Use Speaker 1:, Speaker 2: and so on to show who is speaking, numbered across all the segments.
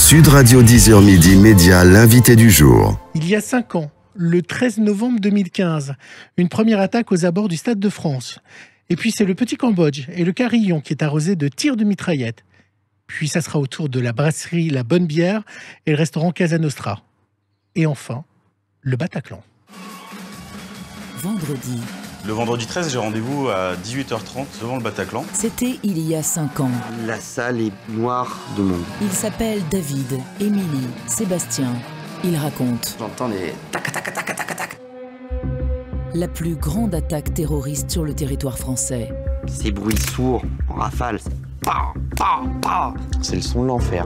Speaker 1: Sud Radio 10h midi Média, l'invité du jour.
Speaker 2: Il y a 5 ans, le 13 novembre 2015, une première attaque aux abords du Stade de France. Et puis c'est le Petit Cambodge et le Carillon qui est arrosé de tirs de mitraillettes. Puis ça sera au tour de la brasserie La Bonne Bière et le restaurant Casa Nostra. Et enfin, le Bataclan.
Speaker 3: Vendredi.
Speaker 4: Le vendredi 13, j'ai rendez-vous à 18h30 devant le Bataclan.
Speaker 3: C'était il y a 5 ans.
Speaker 5: La salle est noire de monde.
Speaker 3: Il s'appelle David, Émilie, Sébastien. Il raconte
Speaker 5: J'entends des tac tac tac tac tac.
Speaker 3: la plus grande attaque terroriste sur le territoire français.
Speaker 5: Ces bruits sourds en rafale. Pa, pa, pa. C'est le son de l'enfer.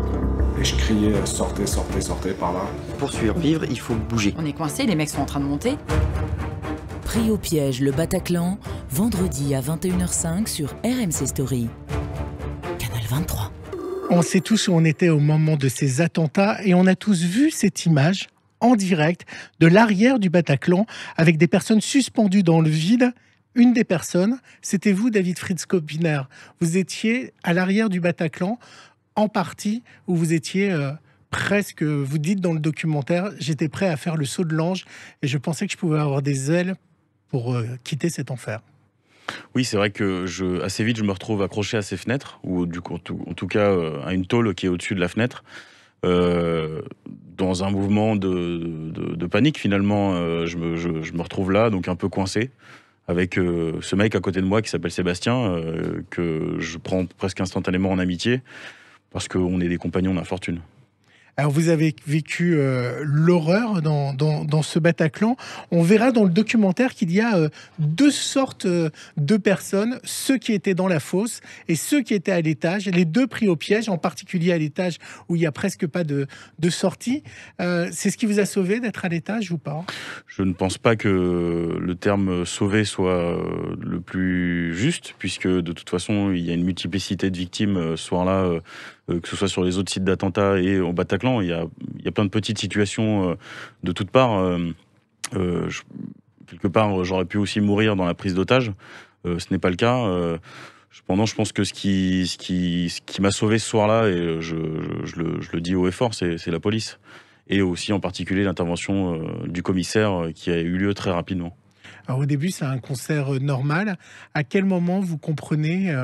Speaker 6: Et je criais sortez, sortez, sortez par là.
Speaker 5: Pour survivre, il faut bouger.
Speaker 7: On est coincés, les mecs sont en train de monter.
Speaker 3: Pris au piège le Bataclan, vendredi à 21h05 sur RMC Story. Canal 23.
Speaker 2: On sait tous où on était au moment de ces attentats et on a tous vu cette image en direct de l'arrière du Bataclan avec des personnes suspendues dans le vide. Une des personnes, c'était vous, David Fritz-Kopiner. Vous étiez à l'arrière du Bataclan, en partie, où vous étiez presque, vous dites dans le documentaire, j'étais prêt à faire le saut de l'ange et je pensais que je pouvais avoir des ailes pour quitter cet enfer.
Speaker 4: Oui, c'est vrai que assez vite, je me retrouve accroché à ces fenêtres, ou du coup, en tout cas à une tôle qui est au-dessus de la fenêtre, dans un mouvement de panique finalement. Je me retrouve là, donc un peu coincé, avec ce mec à côté de moi qui s'appelle Sébastien, que je prends presque instantanément en amitié, parce qu'on est des compagnons d'infortune.
Speaker 2: Alors vous avez vécu l'horreur dans ce Bataclan. On verra dans le documentaire qu'il y a deux sortes de personnes, ceux qui étaient dans la fosse et ceux qui étaient à l'étage, les deux pris au piège, en particulier à l'étage où il n'y a presque pas de sortie. C'est ce qui vous a sauvé d'être à l'étage ou pas?
Speaker 4: Je ne pense pas que le terme sauver soit le plus juste, puisque de toute façon il y a une multiplicité de victimes ce soir-là, que ce soit sur les autres sites d'attentats et au Bataclan. Il y a plein de petites situations de toutes parts. Quelque part, j'aurais pu aussi mourir dans la prise d'otage. Ce n'est pas le cas. Cependant, je pense que ce qui m'a sauvé ce soir-là, et je le dis haut et fort, c'est la police. Et aussi en particulier l'intervention du commissaire qui a eu lieu très rapidement.
Speaker 2: Alors au début, c'est un concert normal. À quel moment vous comprenez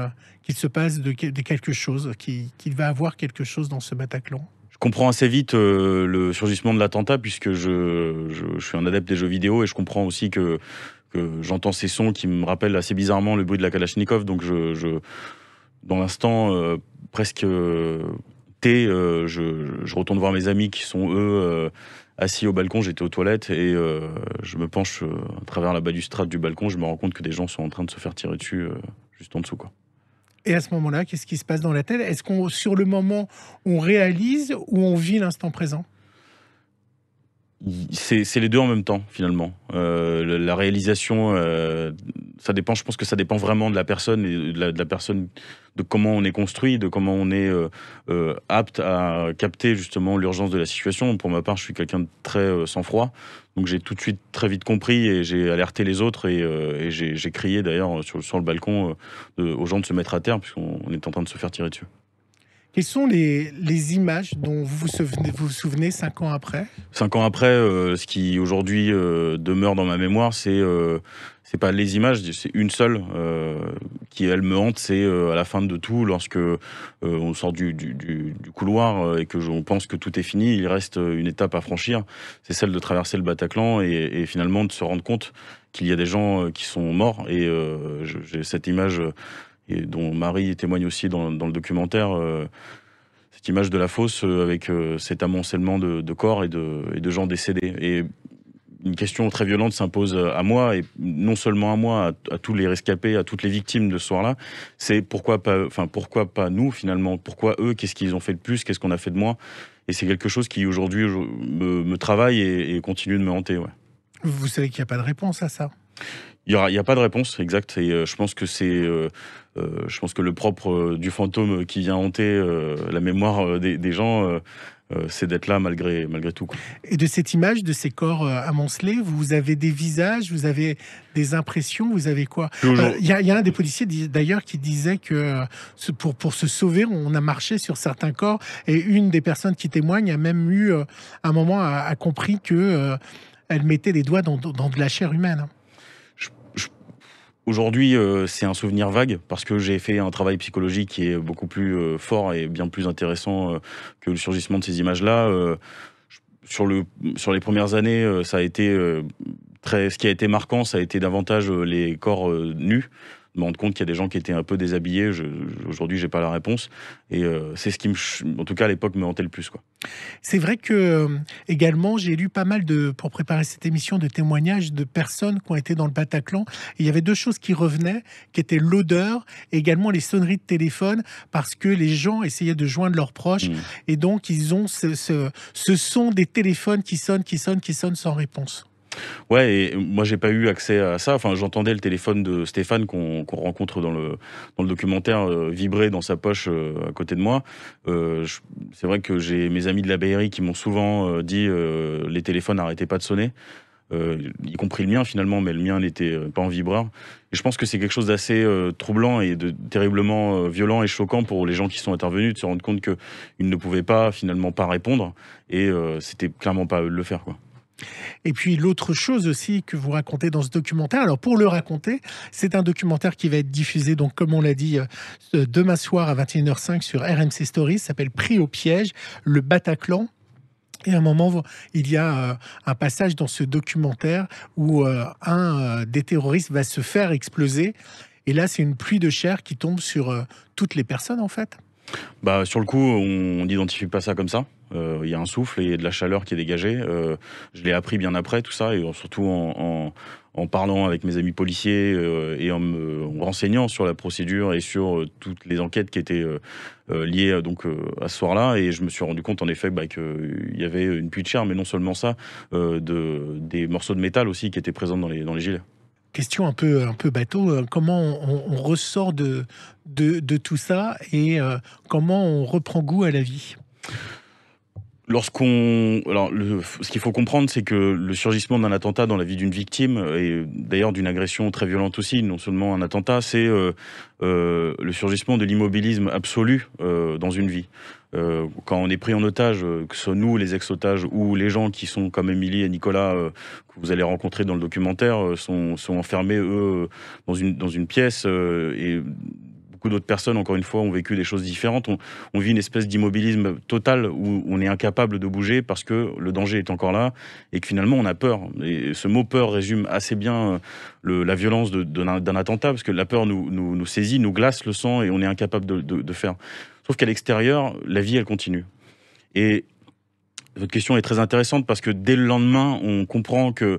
Speaker 2: qu'il se passe de quelque chose, qu'il va avoir quelque chose dans ce Bataclan?
Speaker 4: Je comprends assez vite le surgissement de l'attentat, puisque je suis un adepte des jeux vidéo, et je comprends aussi que j'entends ces sons qui me rappellent assez bizarrement le bruit de la Kalachnikov. Donc dans l'instant presque je retourne voir mes amis qui sont eux assis au balcon. J'étais aux toilettes et je me penche à travers la balustrade du balcon. Je me rends compte que des gens sont en train de se faire tirer dessus juste en dessous, quoi.
Speaker 2: Et à ce moment-là, qu'est-ce qui se passe dans la tête? Est-ce qu'on, sur le moment, on réalise ou on vit l'instant présent?
Speaker 4: C'est les deux en même temps, finalement. La réalisation, ça dépend. Je pense que ça dépend vraiment de la personne et de la personne, de comment on est construit, de comment on est apte à capter justement l'urgence de la situation. Pour ma part, je suis quelqu'un de très sang-froid, donc j'ai tout de suite très vite compris et j'ai alerté les autres et j'ai crié d'ailleurs sur le balcon aux gens de se mettre à terre, puisqu'on est en train de se faire tirer dessus.
Speaker 2: Quelles sont les images dont vous vous souvenez 5 ans après?
Speaker 4: 5 ans après, ce qui aujourd'hui demeure dans ma mémoire, c'est pas les images, c'est une seule qui, elle, me hante. C'est à la fin de tout, lorsque on sort du couloir et que on pense que tout est fini, il reste une étape à franchir. C'est celle de traverser le Bataclan et finalement de se rendre compte qu'il y a des gens qui sont morts. Et j'ai cette image, et dont Marie témoigne aussi dans le documentaire, cette image de la fosse avec cet amoncellement de corps et de gens décédés. Et une question très violente s'impose à moi, et non seulement à moi, à tous les rescapés, à toutes les victimes de ce soir-là. C'est pourquoi pas nous, finalement? Pourquoi eux? Qu'est-ce qu'ils ont fait de plus? Qu'est-ce qu'on a fait de moins? Et c'est quelque chose qui aujourd'hui me travaille et continue de me hanter. Ouais.
Speaker 2: Vous savez qu'il n'y a pas de réponse à ça?
Speaker 4: Il y a pas de réponse exacte, et je pense que je pense que le propre du fantôme qui vient hanter la mémoire des gens c'est d'être là malgré tout, quoi.
Speaker 2: Et de cette image, de ces corps amoncelés, vous avez des visages, vous avez des impressions, vous avez quoi? Il y a un des policiers d'ailleurs qui disait que pour se sauver, on a marché sur certains corps, et une des personnes qui témoigne a même eu un moment a compris que elle mettait les doigts dans de la chair humaine.
Speaker 4: Aujourd'hui, c'est un souvenir vague parce que j'ai fait un travail psychologique qui est beaucoup plus fort et bien plus intéressant que le surgissement de ces images-là. Sur les premières années, ça a été ce qui a été marquant, ça a été davantage les corps nus. Me rendre compte qu'il y a des gens qui étaient un peu déshabillés. Aujourd'hui, j'ai pas la réponse. Et c'est ce qui, en tout cas, à l'époque, me hantait le plus, quoi.
Speaker 2: C'est vrai que également, j'ai lu pas mal pour préparer cette émission, de témoignages de personnes qui ont été dans le Bataclan. Et il y avait deux choses qui revenaient, qui étaient l'odeur et également les sonneries de téléphone, parce que les gens essayaient de joindre leurs proches. Et donc, ils ont ce son des téléphones qui sonnent sans réponse.
Speaker 4: Ouais, et moi j'ai pas eu accès à ça. Enfin, j'entendais le téléphone de Stéphane qu'on rencontre dans le documentaire vibrer dans sa poche à côté de moi. C'est vrai que j'ai mes amis de la BRI qui m'ont souvent dit les téléphones n'arrêtaient pas de sonner, y compris le mien finalement, mais le mien n'était pas en vibreur. Et je pense que c'est quelque chose d'assez troublant et de terriblement violent et choquant pour les gens qui sont intervenus, de se rendre compte qu'ils ne pouvaient pas finalement pas répondre, et c'était clairement pas à eux de le faire, quoi.
Speaker 2: Et puis l'autre chose aussi que vous racontez dans ce documentaire, alors pour le raconter, c'est un documentaire qui va être diffusé, donc comme on l'a dit, demain soir à 21h05 sur RMC Story, ça s'appelle Pris au piège, le Bataclan. Et à un moment, il y a un passage dans ce documentaire où un des terroristes va se faire exploser. Et là, c'est une pluie de chair qui tombe sur toutes les personnes, en fait.
Speaker 4: Bah, sur le coup, on n'identifie pas ça comme ça. Il y a un souffle et de la chaleur qui est dégagée. Je l'ai appris bien après tout ça, et surtout en parlant avec mes amis policiers et en me renseignant sur la procédure et sur toutes les enquêtes qui étaient liées à ce soir-là. Et je me suis rendu compte en effet qu'il y avait une pluie de chair, mais non seulement ça, des morceaux de métal aussi qui étaient présents dans les gilets.
Speaker 2: Question un peu bateau, comment on ressort de tout ça, et comment on reprend goût à la vie?
Speaker 4: Ce qu'il faut comprendre, c'est que le surgissement d'un attentat dans la vie d'une victime, et d'ailleurs d'une agression très violente aussi, non seulement un attentat, c'est le surgissement de l'immobilisme absolu dans une vie. Quand on est pris en otage, que ce soit nous, les ex-otages, ou les gens qui sont comme Émilie et Nicolas, que vous allez rencontrer dans le documentaire, sont enfermés, eux, dans une pièce, et beaucoup d'autres personnes, encore une fois, ont vécu des choses différentes. On vit une espèce d'immobilisme total où on est incapable de bouger parce que le danger est encore là et que finalement on a peur. Et ce mot peur résume assez bien la violence d'un attentat, parce que la peur nous saisit, nous glace le sang et on est incapable de faire. Sauf qu'à l'extérieur, la vie, elle continue. Et votre question est très intéressante parce que dès le lendemain, on comprend que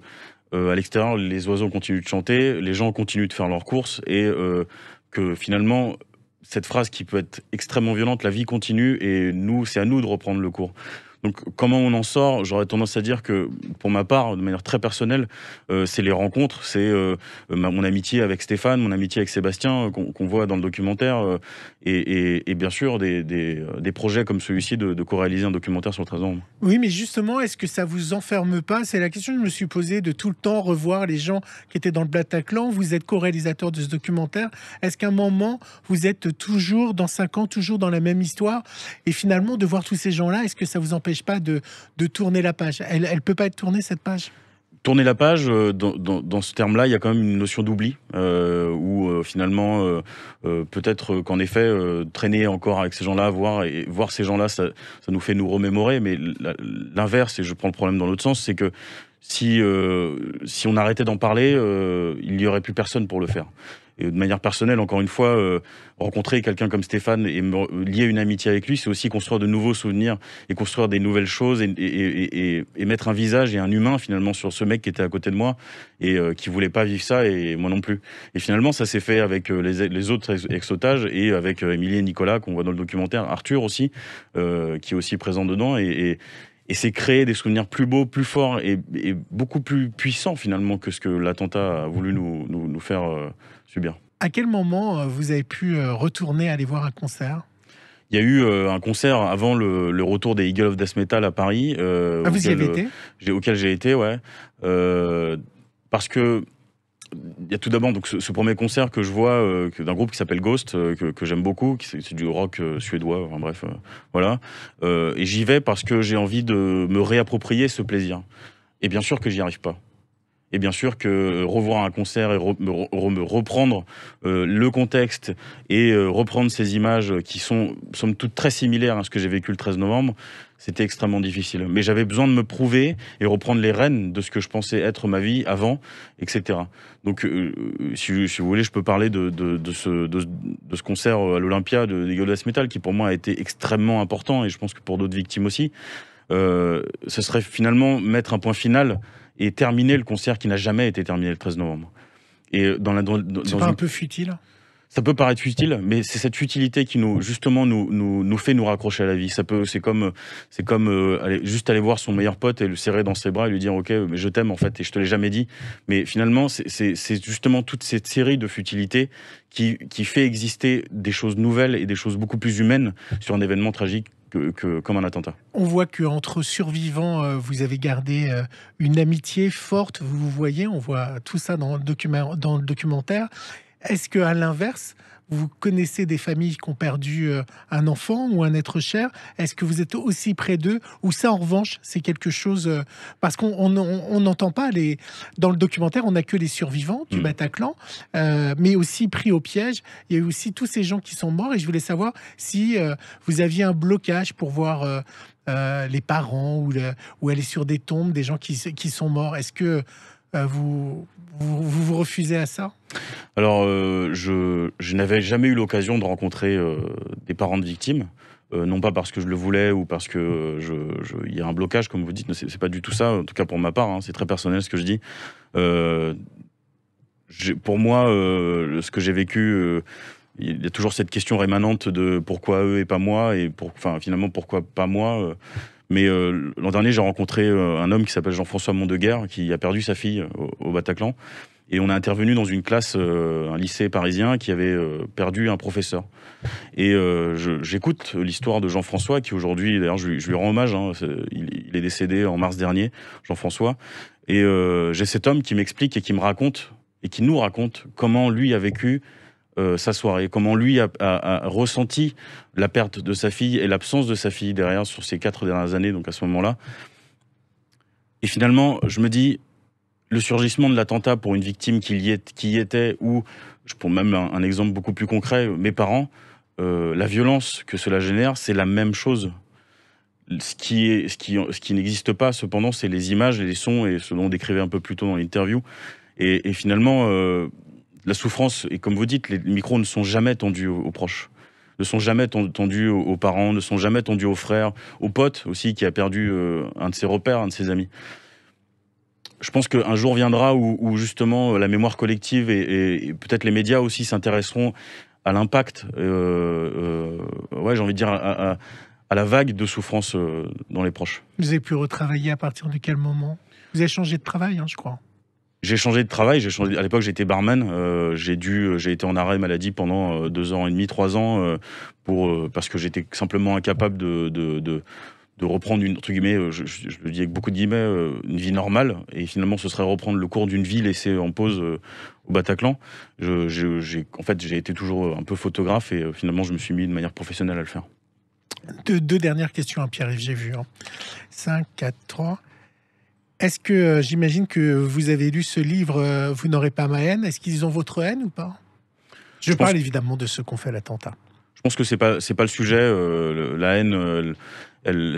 Speaker 4: à l'extérieur, les oiseaux continuent de chanter, les gens continuent de faire leurs courses, et que finalement, cette phrase qui peut être extrêmement violente, la vie continue et c'est à nous de reprendre le cours. Donc comment on en sort? J'aurais tendance à dire que, pour ma part, de manière très personnelle, c'est les rencontres, c'est mon amitié avec Stéphane, mon amitié avec Sébastien, qu'on voit dans le documentaire, et bien sûr des projets comme celui-ci de co-réaliser un documentaire sur le 13 novembre.
Speaker 2: Oui, mais justement, est-ce que ça vous enferme pas? C'est la question que je me suis posée, de tout le temps revoir les gens qui étaient dans le Bataclan. Vous êtes co-réalisateur de ce documentaire. Est-ce qu'à un moment, vous êtes toujours dans 5 ans, toujours dans la même histoire? Et finalement, de voir tous ces gens-là, est-ce que ça vous empêche pas de tourner la page? Elle peut pas être tournée, cette page?
Speaker 4: Tourner la page, dans ce terme-là, il y a quand même une notion d'oubli, où finalement, peut-être qu'en effet, traîner encore avec ces gens-là, voir ces gens-là, ça nous fait nous remémorer, mais l'inverse, et je prends le problème dans l'autre sens, c'est que si on arrêtait d'en parler, il n'y aurait plus personne pour le faire. Et de manière personnelle, encore une fois, rencontrer quelqu'un comme Stéphane et lier une amitié avec lui, c'est aussi construire de nouveaux souvenirs et construire des nouvelles choses, et mettre un visage et un humain finalement sur ce mec qui était à côté de moi et qui voulait pas vivre ça, et moi non plus. Et finalement, ça s'est fait avec les autres ex-otages et avec Émilie et Nicolas qu'on voit dans le documentaire, Arthur aussi, qui est aussi présent dedans, et c'est créer des souvenirs plus beaux, plus forts et beaucoup plus puissants finalement que ce que l'attentat a voulu nous faire subir.
Speaker 2: À quel moment vous avez pu retourner aller voir un concert?
Speaker 4: Il y a eu un concert avant le retour des Eagles of Death Metal à Paris.
Speaker 2: Vous y avez été ?
Speaker 4: Auquel j'ai été, ouais. Parce que il y a tout d'abord donc ce premier concert que je vois d'un groupe qui s'appelle Ghost, que j'aime beaucoup, c'est du rock suédois, enfin bref, voilà. Et j'y vais parce que j'ai envie de me réapproprier ce plaisir. Et bien sûr que j'y arrive pas. Et bien sûr que revoir un concert et me reprendre le contexte et reprendre ces images qui sont, somme toute, très similaires à ce que j'ai vécu le 13 novembre, c'était extrêmement difficile. Mais j'avais besoin de me prouver et reprendre les rênes de ce que je pensais être ma vie avant, etc. Donc, si vous voulez, je peux parler de ce concert à l'Olympia des Eagles of Death Metal, qui pour moi a été extrêmement important, et je pense que pour d'autres victimes aussi. Ce serait finalement mettre un point final et terminer le concert qui n'a jamais été terminé le 13 novembre. Et
Speaker 2: c'est pas un peu futile ?
Speaker 4: Ça peut paraître futile, mais c'est cette futilité qui nous fait nous raccrocher à la vie. C'est comme juste aller voir son meilleur pote et le serrer dans ses bras et lui dire ok, mais je t'aime en fait et je te l'ai jamais dit. Mais finalement, c'est justement toute cette série de futilités qui fait exister des choses nouvelles et des choses beaucoup plus humaines sur un événement tragique comme un attentat.
Speaker 2: On voit qu'entre survivants, vous avez gardé une amitié forte, vous voyez, on voit tout ça dans le documentaire. Est-ce qu'à l'inverse, vous connaissez des familles qui ont perdu un enfant ou un être cher ? Est-ce que vous êtes aussi près d'eux ? Ou ça, en revanche, c'est quelque chose... parce qu'on n'entend pas dans le documentaire, on n'a que les survivants du Bataclan, mais aussi pris au piège. Il y a eu aussi tous ces gens qui sont morts. Et je voulais savoir si vous aviez un blocage pour voir les parents ou aller sur des tombes des gens qui sont morts. Est-ce que vous refusez à ça ?
Speaker 4: Alors, je n'avais jamais eu l'occasion de rencontrer des parents de victimes, non pas parce que je le voulais ou parce que il y a un blocage, comme vous dites, c'est pas du tout ça, en tout cas pour ma part, hein, c'est très personnel ce que je dis. Pour moi, ce que j'ai vécu, il y a toujours cette question rémanente de pourquoi eux et pas moi, et finalement pourquoi pas moi. Mais l'an dernier, j'ai rencontré un homme qui s'appelle Jean-François Mondeguer, qui a perdu sa fille au Bataclan. Et on a intervenu dans une classe, un lycée parisien, qui avait perdu un professeur. Et j'écoute l'histoire de Jean-François, qui aujourd'hui, d'ailleurs, je lui rends hommage, hein, il est décédé en mars dernier, Jean-François. Et j'ai cet homme qui m'explique et qui me raconte, et qui nous raconte comment lui a vécu sa soirée, comment lui a ressenti la perte de sa fille et l'absence de sa fille derrière sur ces 4 dernières années, donc à ce moment-là. Et finalement, je me dis, le surgissement de l'attentat pour une victime qui y était, ou, pour même un exemple beaucoup plus concret, mes parents, la violence que cela génère, c'est la même chose. Ce qui n'existe pas, cependant, c'est les images et les sons, et ce dont on décrivait un peu plus tôt dans l'interview. Et finalement, la souffrance, et comme vous dites, les micros ne sont jamais tendus aux proches, ne sont jamais tendus aux parents, ne sont jamais tendus aux frères, aux potes aussi, qui a perdu un de ses repères, un de ses amis. Je pense qu'un jour viendra où justement la mémoire collective et peut-être les médias aussi s'intéresseront à l'impact, j'ai envie de dire, à la vague de souffrance dans les proches.
Speaker 2: Vous avez pu retravailler à partir de quel moment ? Vous avez changé de travail, hein, je crois.
Speaker 4: J'ai changé de travail. À l'époque, j'étais barman. J'ai été en arrêt maladie pendant 2 ans et demi, 3 ans, parce que j'étais simplement incapable de reprendre entre guillemets, je le dis avec beaucoup de guillemets, une vie normale. Et finalement, ce serait reprendre le cours d'une vie laissée en pause au Bataclan. En fait, j'ai été toujours un peu photographe et finalement, je me suis mis de manière professionnelle à le faire.
Speaker 2: Deux dernières questions à Pierre-Yves, j'ai vu. 5, 4, 3... Est-ce que, j'imagine que vous avez lu ce livre, Vous n'aurez pas ma haine. Est-ce qu'ils ont votre haine ou pas ? Je parle évidemment de ceux qu'on fait l'attentat.
Speaker 4: Je pense que c'est pas le sujet. La haine,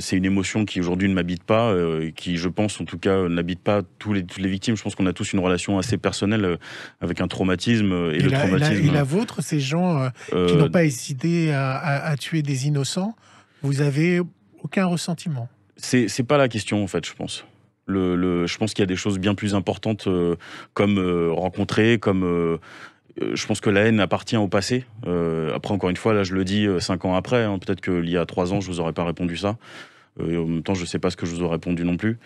Speaker 4: c'est une émotion qui aujourd'hui ne m'habite pas, qui, je pense en tout cas, n'habite pas toutes les victimes. Je pense qu'on a tous une relation assez personnelle avec un traumatisme. Et
Speaker 2: la vôtre, ces gens qui n'ont pas hésité à tuer des innocents, vous avez aucun ressentiment ?
Speaker 4: C'est pas la question en fait, je pense. Je pense qu'il y a des choses bien plus importantes comme rencontrer, comme je pense que la haine appartient au passé. Après, encore une fois, là je le dis 5 ans après, hein, peut-être qu'il y a 3 ans je vous aurais pas répondu ça. Et en même temps, je sais pas ce que je vous aurais répondu non plus.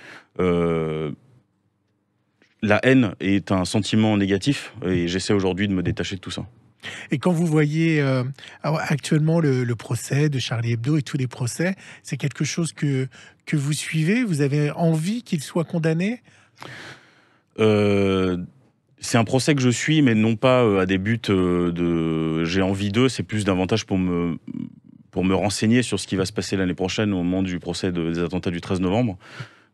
Speaker 4: La haine est un sentiment négatif et j'essaie aujourd'hui de me détacher de tout ça.
Speaker 2: Et quand vous voyez actuellement le procès de Charlie Hebdo et tous les procès, c'est quelque chose que vous suivez? Vous avez envie qu'il soit condamné?
Speaker 4: C'est un procès que je suis, mais non pas à des buts de j'ai envie d'eux, c'est plus davantage pour me renseigner sur ce qui va se passer l'année prochaine au moment du procès des attentats du 13 novembre.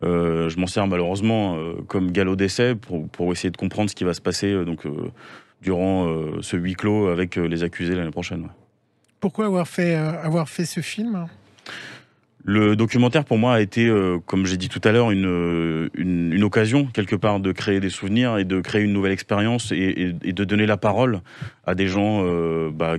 Speaker 4: Je m'en sers malheureusement comme galop d'essai pour essayer de comprendre ce qui va se passer durant ce huis clos avec les accusés l'année prochaine. Ouais.
Speaker 2: Pourquoi avoir fait ce film?
Speaker 4: Le documentaire, pour moi, a été, comme j'ai dit tout à l'heure, une occasion, quelque part, de créer des souvenirs et de créer une nouvelle expérience et de donner la parole à des gens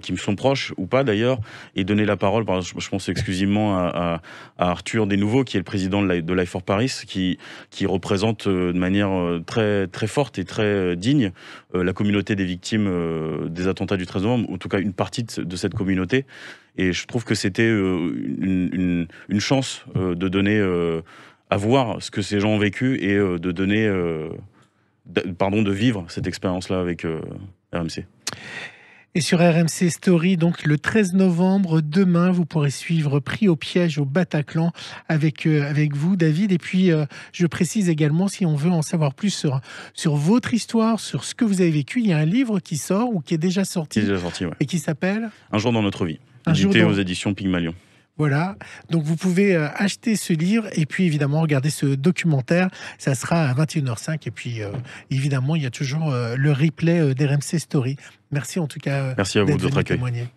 Speaker 4: qui me sont proches, ou pas d'ailleurs, et donner la parole, par exemple, je pense exclusivement à Arthur Desnouveaux, qui est le président de Life for Paris, qui représente de manière très, très forte et très digne la communauté des victimes des attentats du 13 novembre, en tout cas une partie de cette communauté. Et je trouve que c'était une chance de donner à voir ce que ces gens ont vécu et de donner, de vivre cette expérience-là avec RMC.
Speaker 2: Et sur RMC Story, donc le 13 novembre, demain, vous pourrez suivre Pris au piège au Bataclan avec vous, David. Et puis, je précise également, si on veut en savoir plus sur votre histoire, sur ce que vous avez vécu, il y a un livre qui sort ou qui est déjà sorti.
Speaker 4: Qui est déjà sorti, ouais.
Speaker 2: Et qui s'appelle
Speaker 4: Un jour dans notre vie. Édité aux éditions Pygmalion.
Speaker 2: Voilà, donc vous pouvez acheter ce livre et puis évidemment regarder ce documentaire. Ça sera à 21h05 et puis évidemment il y a toujours le replay d'RMC Story. Merci en tout cas.
Speaker 4: Merci à vous de votre accueil.
Speaker 2: Témoigner.